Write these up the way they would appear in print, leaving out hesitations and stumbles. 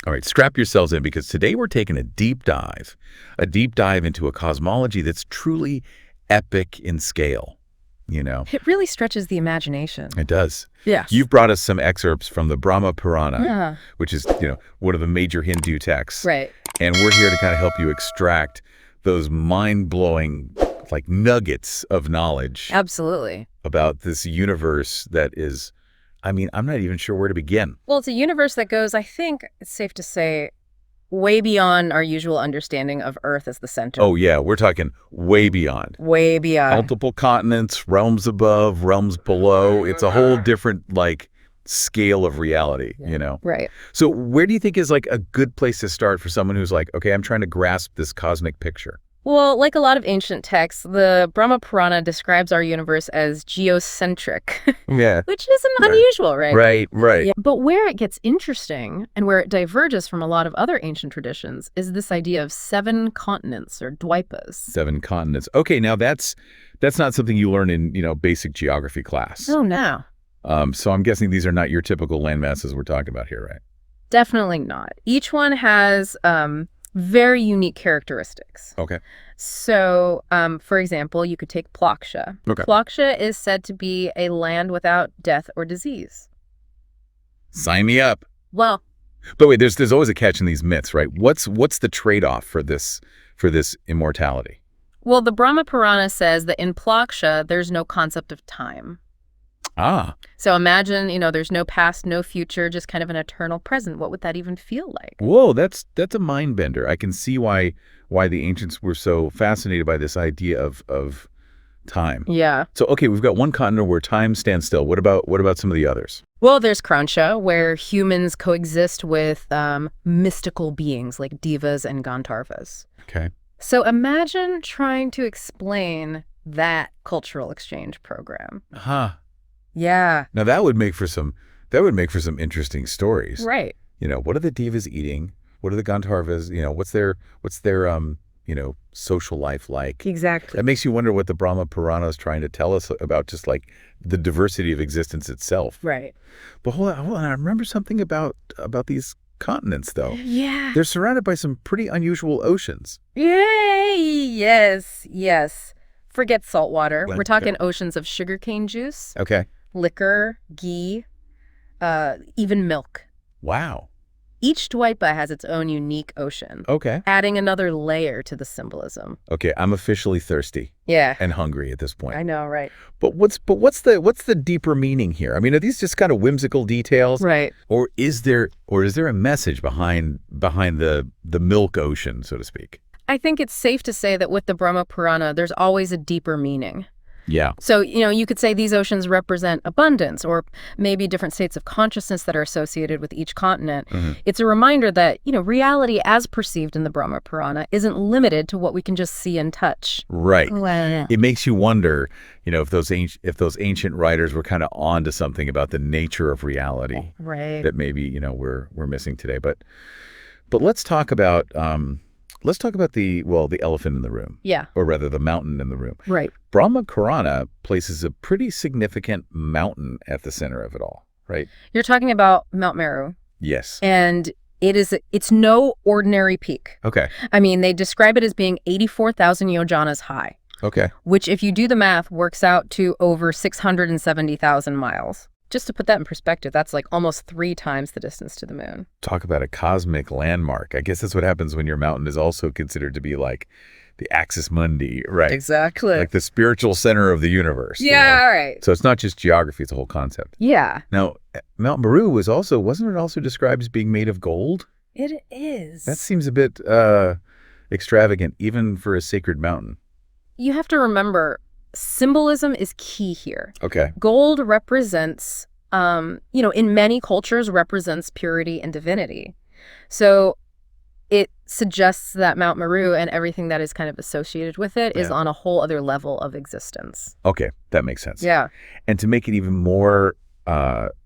All right, strap yourselves in because today we're taking a deep dive into a cosmology that's truly epic in scale, you know? It really stretches the imagination. It does. Yes. You've brought us some excerpts from the Brahma Purana, Yeah. which is, one of the major Hindu texts. Right. And we're here to kind of help you extract those mind-blowing, like, nuggets of knowledge. Absolutely. About this universe that is, I'm not even sure where to begin. Well, it's a universe that goes, I think it's safe to say, way beyond our usual understanding of Earth as the center. Oh, yeah. We're talking way beyond. Way beyond. Multiple continents, realms above, realms below. It's a whole different, scale of reality, Right. So where do you think is, a good place to start for someone who's like, okay, I'm trying to grasp this cosmic picture? Well, like a lot of ancient texts, the Brahma Purana describes our universe as geocentric. Yeah. Which isn't unusual, right? Right. Yeah. But where it gets interesting and where it diverges from a lot of other ancient traditions is this idea of 7 continents or dvipas. 7 continents. Okay, now that's not something you learn in, basic geography class. Oh, no. So I'm guessing these are not your typical landmasses we're talking about here, right? Definitely not. Each one has very unique characteristics. Okay. So, for example, you could take Plaksha. Okay. Plaksha is said to be a land without death or disease. Sign me up. Well, but wait, there's always a catch in these myths, right? What's the trade-off for this immortality? Well, the Brahma Purana says that in Plaksha, there's no concept of time. Ah. So imagine, there's no past, no future, just kind of an eternal present. What would that even feel like? Whoa, that's a mind bender. I can see why the ancients were so fascinated by this idea of time. Yeah. So, okay, we've got one continent where time stands still. What about some of the others? Well, there's Krauncha, where humans coexist with mystical beings like divas and Gandharvas. Okay. So imagine trying to explain that cultural exchange program. Huh. Yeah. Now that would make for some interesting stories. Right. What are the divas eating? What are the Gandharvas? What's their social life like? Exactly. That makes you wonder what the Brahma Purana is trying to tell us about just the diversity of existence itself. Right. But hold on. I remember something about these continents though. Yeah. They're surrounded by some pretty unusual oceans. Yay! Yes. Forget salt water. Well, We're talking okay. oceans of sugarcane juice. Okay. Liquor, ghee, even milk. Wow. Each dvipa has its own unique ocean. Okay. Adding another layer to the symbolism. Okay, I'm officially thirsty. Yeah. And hungry at this point. I know, right? But what's the deeper meaning here? Are these just kind of whimsical details? Right. Or is there a message behind the milk ocean, so to speak? I think it's safe to say that with the Brahma Purana, there's always a deeper meaning. Yeah. So, you could say these oceans represent abundance or maybe different states of consciousness that are associated with each continent. Mm-hmm. It's a reminder that, reality as perceived in the Brahma Purana isn't limited to what we can just see and touch. Right. Well, It makes you wonder, if those ancient writers were kind of onto something about the nature of reality. right. That maybe, we're missing today. But let's talk about the elephant in the room. Yeah. Or rather the mountain in the room. Right. Brahma Purana places a pretty significant mountain at the center of it all, right? You're talking about Mount Meru. Yes. And it's no ordinary peak. Okay. They describe it as being 84,000 yojanas high, Okay. which if you do the math works out to over 670,000 miles. Just to put that in perspective, that's like almost 3 times the distance to the moon. Talk about a cosmic landmark. I guess that's what happens when your mountain is also considered to be like the axis mundi, right? Exactly. Like the spiritual center of the universe. Yeah, all right. So it's not just geography, it's a whole concept. Yeah. Now, Mount Meru wasn't it also described as being made of gold? It is. That seems a bit extravagant, even for a sacred mountain. You have to remember, symbolism is key here. Okay. Gold represents, in many cultures, represents purity and divinity. So it suggests that Mount Meru and everything that is kind of associated with it is on a whole other level of existence. Okay, that makes sense. Yeah. And to make it even more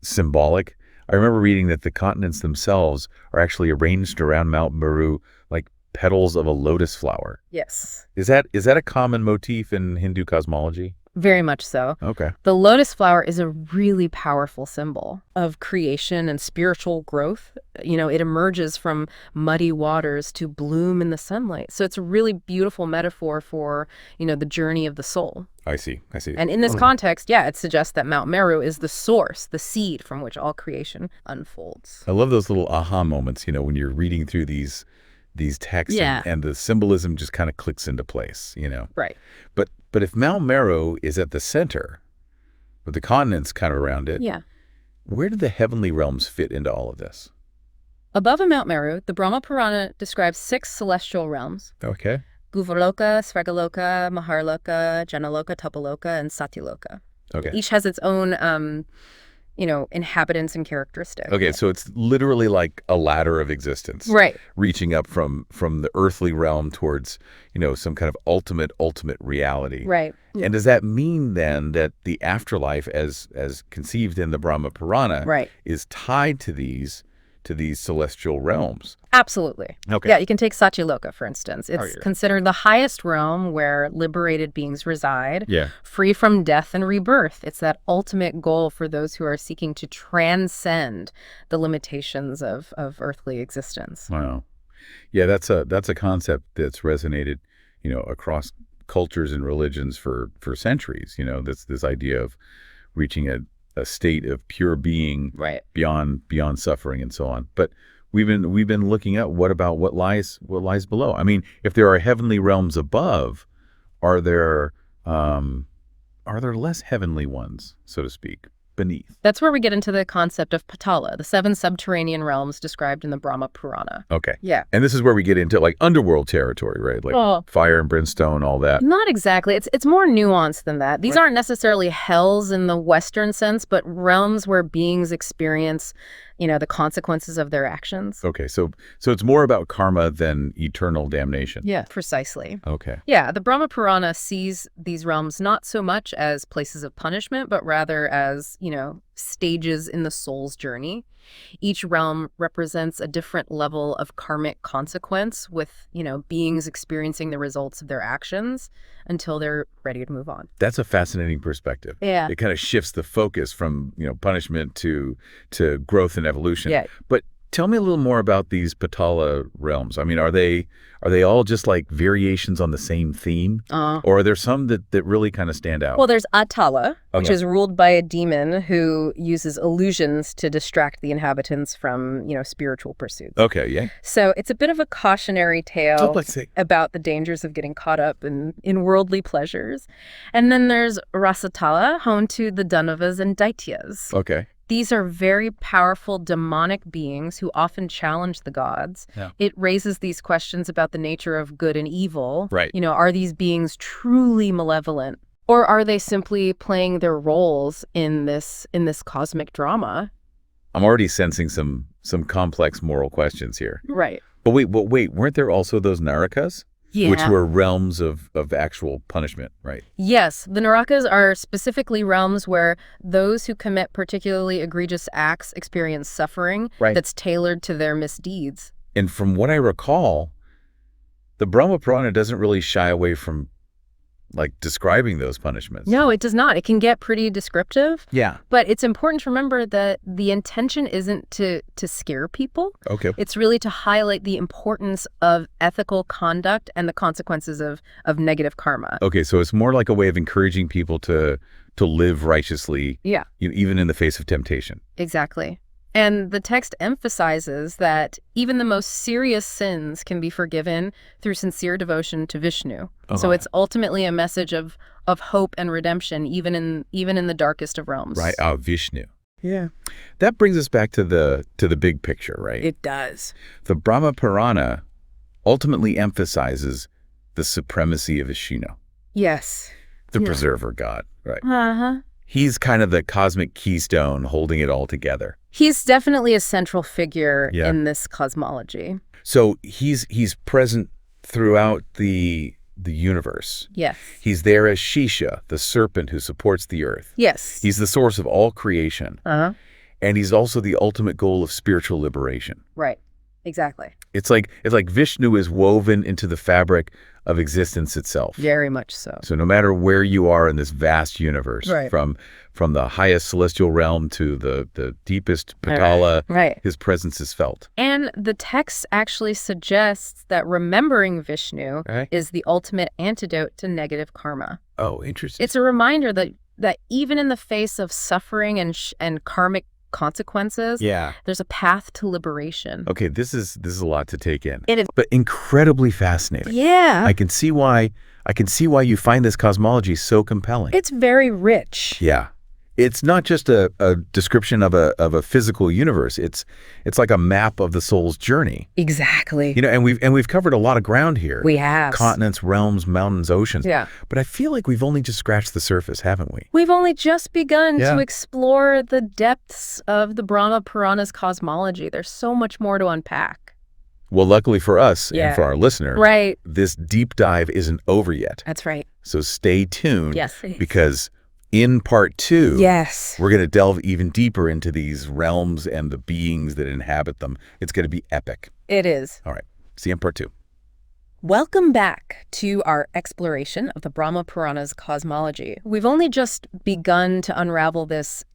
symbolic, I remember reading that the continents themselves are actually arranged around Mount Meru like petals of a lotus flower. Yes. Is that a common motif in Hindu cosmology? Very much so. Okay. The lotus flower is a really powerful symbol of creation and spiritual growth. It emerges from muddy waters to bloom in the sunlight. So it's a really beautiful metaphor for, the journey of the soul. I see. And in this context, it suggests that Mount Meru is the source, the seed from which all creation unfolds. I love those little aha moments, when you're reading through these texts and the symbolism just kind of clicks into place, Right. But if Mount Meru is at the center, with the continents kind of around it, where do the heavenly realms fit into all of this? Above Mount Meru, the Brahma Purana describes 6 celestial realms. Okay. Guvaloka, Svrgaloka, Maharloka, Janaloka, Tapaloka, and Satyaloka. Okay. Each has its own inhabitants and characteristics. Okay, so it's literally like a ladder of existence. Right. Reaching up from the earthly realm towards, some kind of ultimate reality. Right. And does that mean then that the afterlife as conceived in the Brahma Purana is tied to these celestial realms? Absolutely. Okay. Yeah, you can take Satyaloka, for instance. It's considered the highest realm where liberated beings reside, free from death and rebirth. It's that ultimate goal for those who are seeking to transcend the limitations of earthly existence. Wow. Yeah, that's a concept that's resonated, across cultures and religions for centuries. This idea of reaching a state of pure being beyond suffering and so on. But we've been looking at what lies below. I mean, if there are heavenly realms above, are there less heavenly ones, so to speak, beneath? That's where we get into the concept of Patala, the 7 subterranean realms described in the Brahma Purana. Okay. Yeah. And this is where we get into like underworld territory, right? Like fire and brimstone, all that. Not exactly. It's more nuanced than that. These aren't necessarily hells in the Western sense, but realms where beings experience, the consequences of their actions. Okay. So it's more about karma than eternal damnation. Yeah, precisely. Okay. Yeah, the Brahma Purana sees these realms not so much as places of punishment, but rather as, stages in the soul's journey. Each realm represents a different level of karmic consequence with, beings experiencing the results of their actions until they're ready to move on. That's a fascinating perspective. Yeah. It kind of shifts the focus from, punishment to growth and evolution. Yeah. But tell me a little more about these Patala realms. I mean, are they all just like variations on the same theme? Or are there some that really kind of stand out? Well, there's Atala, which is ruled by a demon who uses illusions to distract the inhabitants from, spiritual pursuits. Okay, yeah. So it's a bit of a cautionary tale about the dangers of getting caught up in worldly pleasures. And then there's Rasatala, home to the Danavas and Daityas. Okay. These are very powerful demonic beings who often challenge the gods. Yeah. It raises these questions about the nature of good and evil. Right. Are these beings truly malevolent? Or are they simply playing their roles in this cosmic drama? I'm already sensing some complex moral questions here. Right. But wait, weren't there also those Narakas? Yeah. Which were realms of actual punishment, right? Yes. The Narakas are specifically realms where those who commit particularly egregious acts experience suffering that's tailored to their misdeeds. And from what I recall, the Brahma Purana doesn't really shy away from describing those punishments. No, it does not. It can get pretty descriptive. Yeah. But it's important to remember that the intention isn't to scare people. Okay. It's really to highlight the importance of ethical conduct and the consequences of negative karma. Okay, so it's more like a way of encouraging people to live righteously, even in the face of temptation. Exactly. And the text emphasizes that even the most serious sins can be forgiven through sincere devotion to Vishnu. So it's ultimately a message of hope and redemption, even in the darkest of realms. Right, Vishnu. Yeah. That brings us back to the big picture, right? It does. The Brahma Purana ultimately emphasizes the supremacy of Vishnu. Yes. The preserver god, right? Uh-huh. He's kind of the cosmic keystone holding it all together. He's definitely a central figure in this cosmology. So he's present throughout the universe. Yes. He's there as Shisha, the serpent who supports the earth. Yes. He's the source of all creation. Uh-huh. And he's also the ultimate goal of spiritual liberation. Right. Exactly. It's like Vishnu is woven into the fabric of existence itself. Very much so. So no matter where you are in this vast universe, Right. from the highest celestial realm to the deepest Patala, Right. his presence is felt. And the text actually suggests that remembering Vishnu Okay. is the ultimate antidote to negative karma. Oh, interesting. It's a reminder that even in the face of suffering and karmic consequences, Yeah. there's a path to liberation. Okay, this is a lot to take in. It is. But incredibly fascinating. Yeah. I can see why you find this cosmology so compelling. It's very rich. Yeah. It's not just a description of a physical universe. It's like a map of the soul's journey. Exactly. You know, and we've covered a lot of ground here. We have. Continents, realms, mountains, oceans. Yeah. But I feel like we've only just scratched the surface, haven't we? We've only just begun Yeah. to explore the depths of the Brahma Purana's cosmology. There's so much more to unpack. Well, luckily for us Yeah. and for our listener, Right. this deep dive isn't over yet. That's right. So stay tuned. Yes. Because in part 2, Yes. we're going to delve even deeper into these realms and the beings that inhabit them. It's going to be epic. It is. All right. See you in part 2. Welcome back to our exploration of the Brahma Purana's cosmology. We've only just begun to unravel this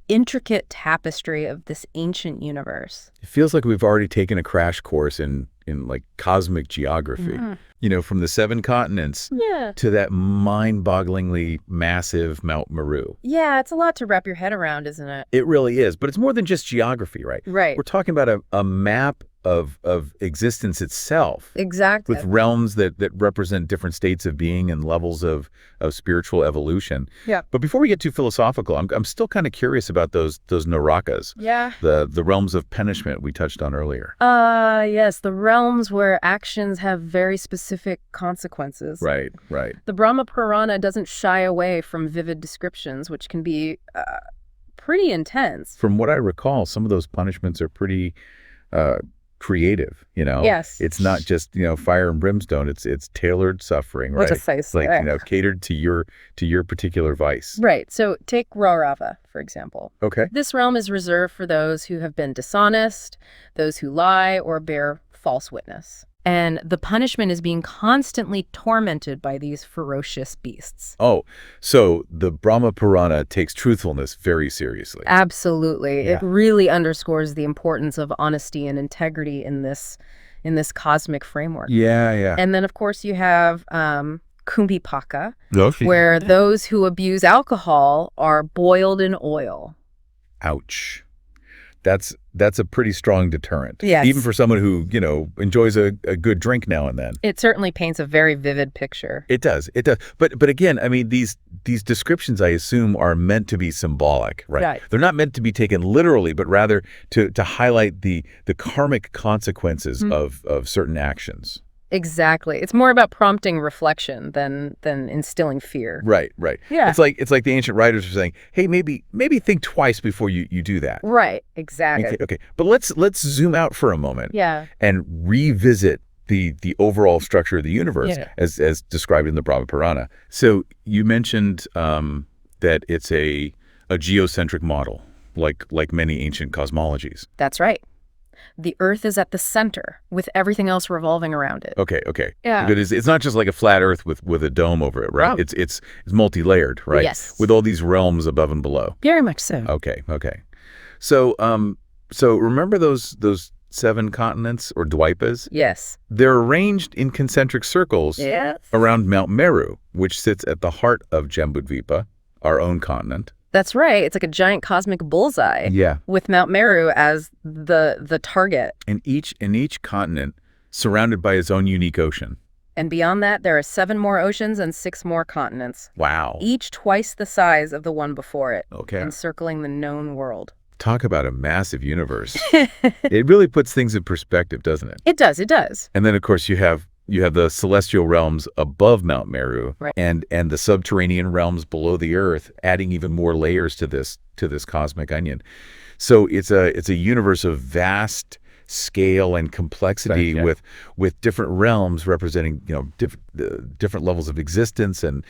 intricate tapestry of this ancient universe. It feels like we've already taken a crash course in like cosmic geography. You know, from the 7 continents Yeah. to that mind-bogglingly massive Mount Meru. Yeah, it's a lot to wrap your head around, isn't it? It really is, but it's more than just geography, right? Right. We're talking about a map of existence itself. Exactly. With realms that represent different states of being and levels of spiritual evolution. Yeah. But before we get too philosophical, I'm still kind of curious about those narakas, Yeah. the realms of punishment we touched on earlier. Yes, the realms where actions have very specific consequences. Right. The Brahma Purana doesn't shy away from vivid descriptions, which can be pretty intense. From what I recall, some of those punishments are pretty creative, you know? Yes. It's not just, fire and brimstone. It's tailored suffering, right? It's Precisely. like, catered to your particular vice. Right. So take Rarava, for example. Okay. This realm is reserved for those who have been dishonest, those who lie or bear false witness. And the punishment is being constantly tormented by these ferocious beasts. Oh, so the Brahma Purana takes truthfulness very seriously. Absolutely. Yeah. It really underscores the importance of honesty and integrity in this cosmic framework. Yeah. And then, of course, you have Kumbhipaka, Okay. where those who abuse alcohol are boiled in oil. Ouch. That's a pretty strong deterrent. Yes. Even for someone who, enjoys a good drink now and then. It certainly paints a very vivid picture. It does. But again, I mean, these descriptions, I assume, are meant to be symbolic, right? Right. They're not meant to be taken literally, but rather to highlight the karmic consequences of certain actions. Exactly. It's more about prompting reflection than instilling fear. Right. Yeah. It's like the ancient writers are saying, hey, maybe think twice before you do that. Right. Exactly. Okay. But let's zoom out for a moment. Yeah. And revisit the overall structure of the universe as described in the Brahma Purana. So you mentioned that it's a geocentric model, like many ancient cosmologies. That's right. The Earth is at the center, with everything else revolving around it. Okay. Yeah. But it's not just like a flat Earth with a dome over it, right? Oh. It's multi-layered, right? Yes. With all these realms above and below. Very much so. Okay. So remember those 7 continents or Dwipas? Yes. They're arranged in concentric circles Yes. around Mount Meru, which sits at the heart of Jambudvipa, our own continent. That's right. It's like a giant cosmic bullseye. Yeah. With Mount Meru as the target. And each continent surrounded by its own unique ocean. And beyond that, there are 7 more oceans and 6 more continents, Wow. each twice the size of the one before it, Okay. encircling the known world. Talk about a massive universe. It really puts things in perspective, doesn't it? It does. It does. And then, of course, you have the celestial realms above Mount Meru, Right. and the subterranean realms below the earth, adding even more layers to this cosmic onion. So it's a universe of vast scale and complexity, Right, yeah. with different realms representing different levels of existence and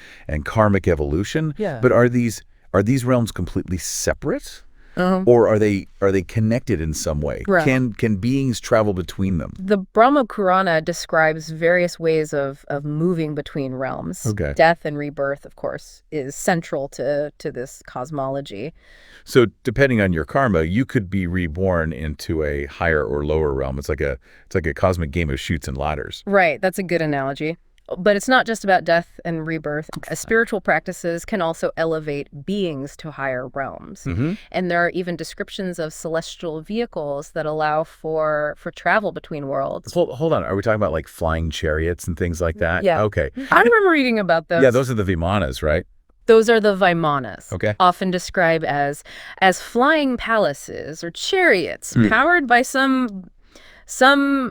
karmic evolution. Yeah. But are these realms completely separate? or are they connected in some way? Right. Can beings travel between them? The Brahma Purana describes various ways of moving between realms. Okay. Death and rebirth, of course, is central to this cosmology. So depending on your karma, you could be reborn into a higher or lower realm. It's like a cosmic game of chutes and ladders. Right, that's a good analogy. But it's not just about death and rebirth. Spiritual practices can also elevate beings to higher realms. And there are even descriptions of celestial vehicles that allow for travel between worlds. Hold on. Are we talking about like flying chariots and things like that? Yeah. Okay. I remember reading about those. Yeah, those are the Vimanas, right? Those are the Vimanas, Okay. often described as flying palaces or chariots powered by some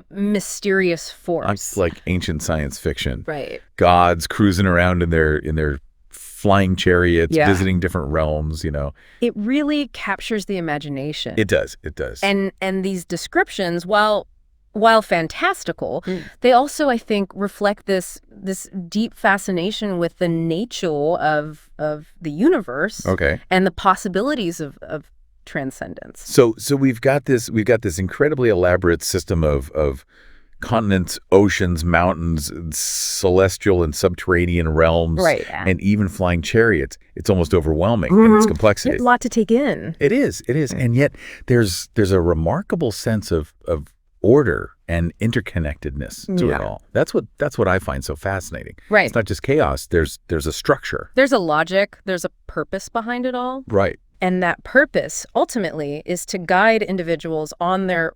mysterious force. Like ancient science fiction. Right. Gods cruising around in their flying chariots, visiting different realms, It really captures the imagination. It does. And these descriptions, while fantastical, they also, I think, reflect this deep fascination with the nature of the universe and the possibilities of transcendence. So we've got this incredibly elaborate system of continents, oceans, mountains, celestial and subterranean realms, and even flying chariots. It's almost overwhelming in its complexity. It's a lot to take in. It is. And yet there's a remarkable sense of order and interconnectedness to it all. That's what I find so fascinating. Right. It's not just chaos. There's a structure. There's a logic. There's a purpose behind it all. Right. And that purpose ultimately is to guide individuals on their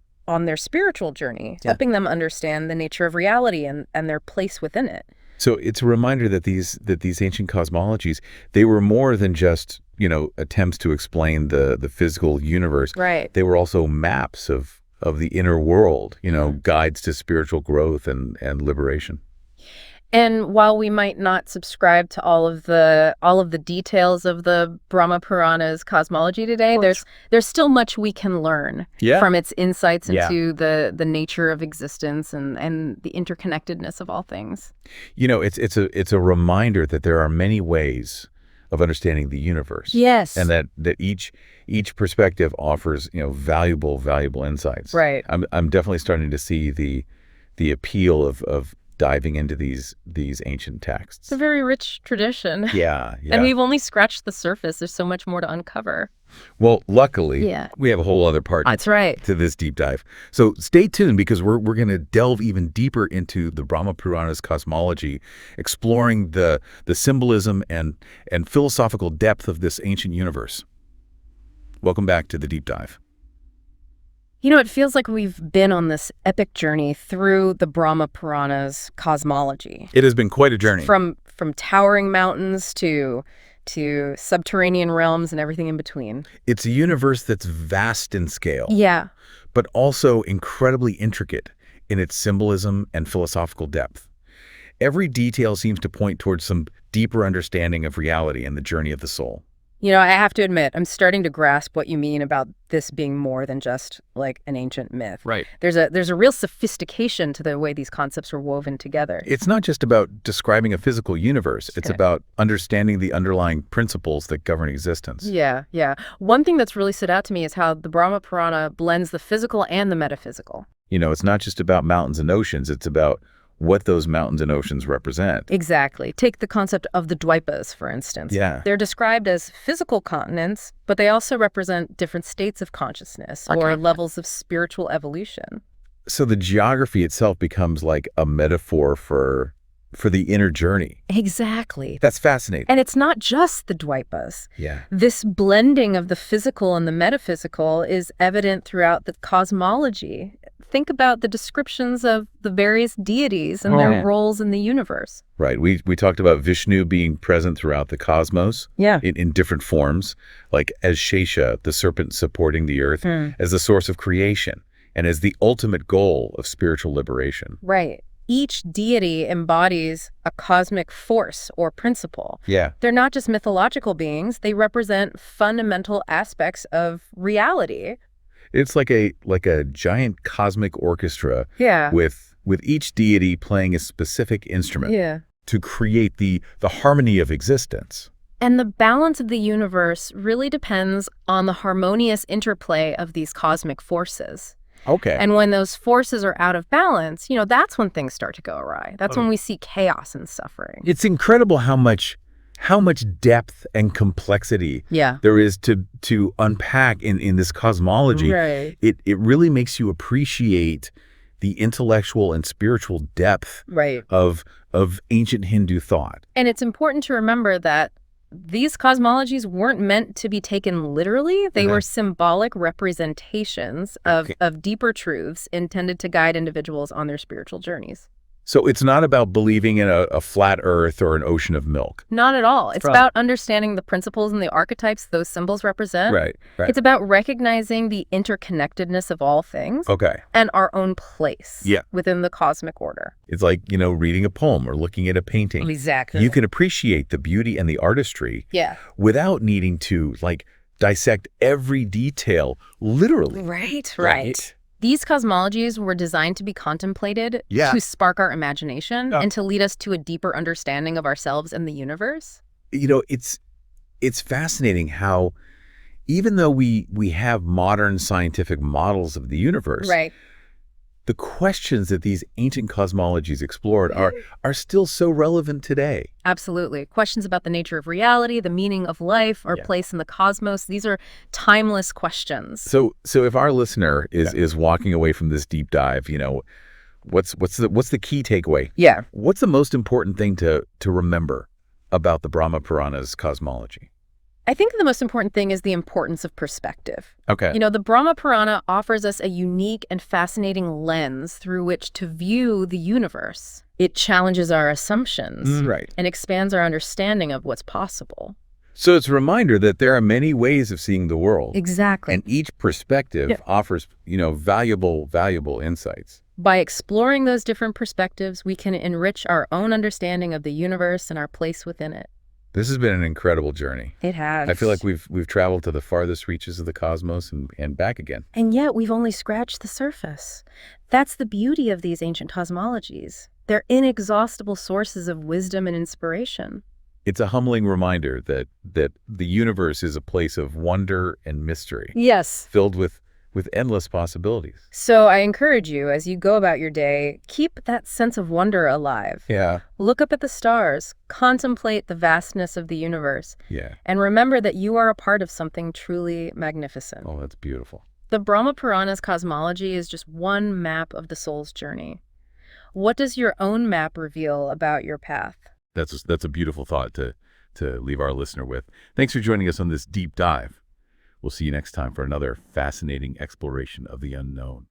spiritual journey, helping them understand the nature of reality and their place within it. So it's a reminder that these ancient cosmologies, they were more than just, attempts to explain the physical universe. Right. They were also maps of the inner world, guides to spiritual growth and liberation. And while we might not subscribe to all of the details of the Brahma Purana's cosmology today, there's still much we can learn from its insights into the nature of existence and the interconnectedness of all things. It's a reminder that there are many ways of understanding the universe. Yes. And that each perspective offers, valuable insights. Right. I'm definitely starting to see the appeal of diving into these ancient texts. It's a very rich tradition. Yeah. And we've only scratched the surface. There's so much more to uncover. Well, luckily, we have a whole other part to this deep dive. So stay tuned because we're going to delve even deeper into the Brahma Purana's cosmology, exploring the symbolism and philosophical depth of this ancient universe. Welcome back to the deep dive. It feels like we've been on this epic journey through the Brahma Purana's cosmology. It has been quite a journey. From towering mountains to subterranean realms and everything in between. It's a universe that's vast in scale. Yeah. But also incredibly intricate in its symbolism and philosophical depth. Every detail seems to point towards some deeper understanding of reality and the journey of the soul. I have to admit, I'm starting to grasp what you mean about this being more than just like an ancient myth. Right. There's a real sophistication to the way these concepts are woven together. It's not just about describing a physical universe. It's about understanding the underlying principles that govern existence. Yeah. One thing that's really stood out to me is how the Brahma Purana blends the physical and the metaphysical. It's not just about mountains and oceans. It's about what those mountains and oceans represent. Exactly. Take the concept of the Dwipas, for instance. Yeah. They're described as physical continents, but they also represent different states of consciousness or levels of spiritual evolution. So the geography itself becomes like a metaphor for the inner journey. Exactly. That's fascinating. And it's not just the Dwipas. Yeah. This blending of the physical and the metaphysical is evident throughout the cosmology. Think about the descriptions of the various deities and their roles in the universe. Right. We talked about Vishnu being present throughout the cosmos in different forms, like as Shesha, the serpent supporting the earth, as the source of creation and as the ultimate goal of spiritual liberation. Right. Each deity embodies a cosmic force or principle. Yeah. They're not just mythological beings. They represent fundamental aspects of reality. It's like a giant cosmic orchestra with each deity playing a specific instrument to create the harmony of existence. And the balance of the universe really depends on the harmonious interplay of these cosmic forces. Okay. And when those forces are out of balance, that's when things start to go awry. That's when we see chaos and suffering. It's incredible how much depth and complexity Yeah. there is to unpack in this cosmology. Right. It really makes you appreciate the intellectual and spiritual depth Right. of ancient Hindu thought. And it's important to remember that these cosmologies weren't meant to be taken literally. They were symbolic representations of deeper truths intended to guide individuals on their spiritual journeys. So it's not about believing in a flat earth or an ocean of milk. Not at all. It's about understanding the principles and the archetypes those symbols represent. Right. It's about recognizing the interconnectedness of all things and our own place within the cosmic order. It's like, reading a poem or looking at a painting. Exactly. You can appreciate the beauty and the artistry without needing to, dissect every detail literally. Right. These cosmologies were designed to be contemplated, to spark our imagination, and to lead us to a deeper understanding of ourselves and the universe. It's fascinating how even though we have modern scientific models of the universe, the questions that these ancient cosmologies explored are still so relevant today. Absolutely. Questions about the nature of reality, the meaning of life, our place in the cosmos. These are timeless questions. So if our listener is walking away from this deep dive, what's the key takeaway? Yeah. What's the most important thing to remember about the Brahma Purana's cosmology? I think the most important thing is the importance of perspective. Okay. The Brahma Purana offers us a unique and fascinating lens through which to view the universe. It challenges our assumptions and expands our understanding of what's possible. So it's a reminder that there are many ways of seeing the world. Exactly. And each perspective offers, valuable insights. By exploring those different perspectives, we can enrich our own understanding of the universe and our place within it. This has been an incredible journey. It has. I feel like we've traveled to the farthest reaches of the cosmos and back again. And yet we've only scratched the surface. That's the beauty of these ancient cosmologies. They're inexhaustible sources of wisdom and inspiration. It's a humbling reminder that the universe is a place of wonder and mystery. Yes. Filled with endless possibilities. So I encourage you, as you go about your day, keep that sense of wonder alive. Yeah. Look up at the stars, contemplate the vastness of the universe, and remember that you are a part of something truly magnificent. Oh, that's beautiful. The Brahma Purana's cosmology is just one map of the soul's journey. What does your own map reveal about your path? That's a beautiful thought to leave our listener with. Thanks for joining us on this deep dive. We'll see you next time for another fascinating exploration of the unknown.